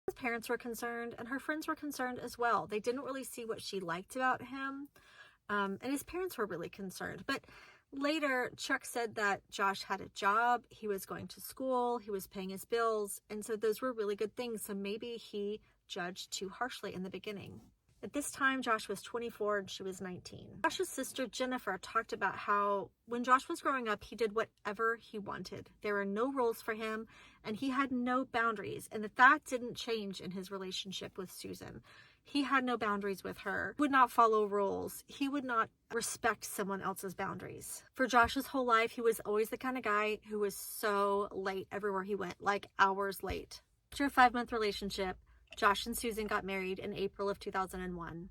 His parents were concerned and her friends were concerned as well. They didn't really see what she liked about him. And his parents were really concerned. But later, Chuck said that Josh had a job, he was going to school, he was paying his bills, and so those were really good things. So maybe he judged too harshly in the beginning. At this time, Josh was 24 and she was 19. Josh's sister, Jennifer, talked about how when Josh was growing up, he did whatever he wanted. There were no rules for him and he had no boundaries, and that didn't change in his relationship with Susan. He had no boundaries with her, would not follow rules. He would not respect someone else's boundaries. For Josh's whole life, he was always the kind of guy who was so late everywhere he went, like hours late. After a 5-month relationship, Josh and Susan got married in April of 2001.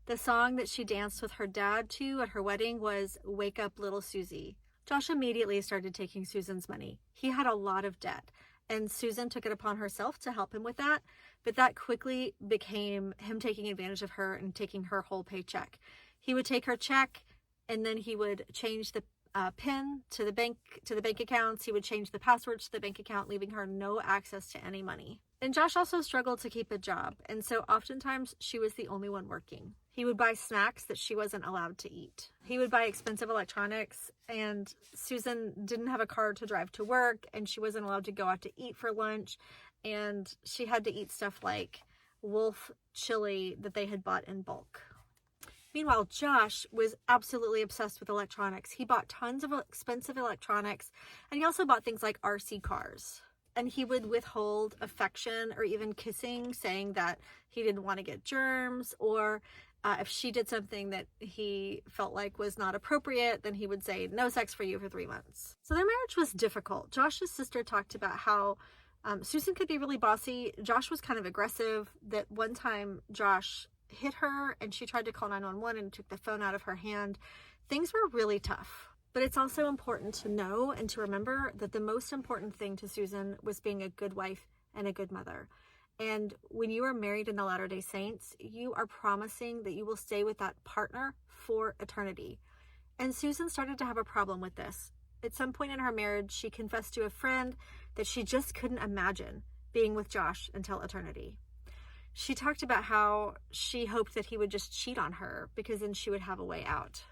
The song that she danced with her dad to at her wedding was Wake Up Little Susie. Josh immediately started taking Susan's money. He had a lot of debt, and Susan took it upon herself to help him with that, but that quickly became him taking advantage of her and taking her whole paycheck. He would take her check, and then he would change the PIN to the bank accounts. He would change the passwords to the bank account, leaving her no access to any money. And Josh also struggled to keep a job, and so oftentimes she was the only one working. He would buy snacks that she wasn't allowed to eat. He would buy expensive electronics, and Susan didn't have a car to drive to work, and she wasn't allowed to go out to eat for lunch, and she had to eat stuff like Wolf chili that they had bought in bulk. Meanwhile, Josh was absolutely obsessed with electronics. He bought tons of expensive electronics, and he also bought things like RC cars. And he would withhold affection or even kissing, saying that he didn't want to get germs, or if she did something that he felt like was not appropriate, then he would say, no sex for you for 3 months. So their marriage was difficult. Josh's sister talked about how Susan could be really bossy. Josh was kind of aggressive. That one time Josh hit her and she tried to call 911 and took the phone out of her hand. Things were really tough. But it's also important to know and to remember that the most important thing to Susan was being a good wife and a good mother. And when you are married in the Latter-day Saints, you are promising that you will stay with that partner for eternity. And Susan started to have a problem with this. At some point in her marriage, she confessed to a friend that she just couldn't imagine being with Josh until eternity. She talked about how she hoped that he would just cheat on her because then she would have a way out.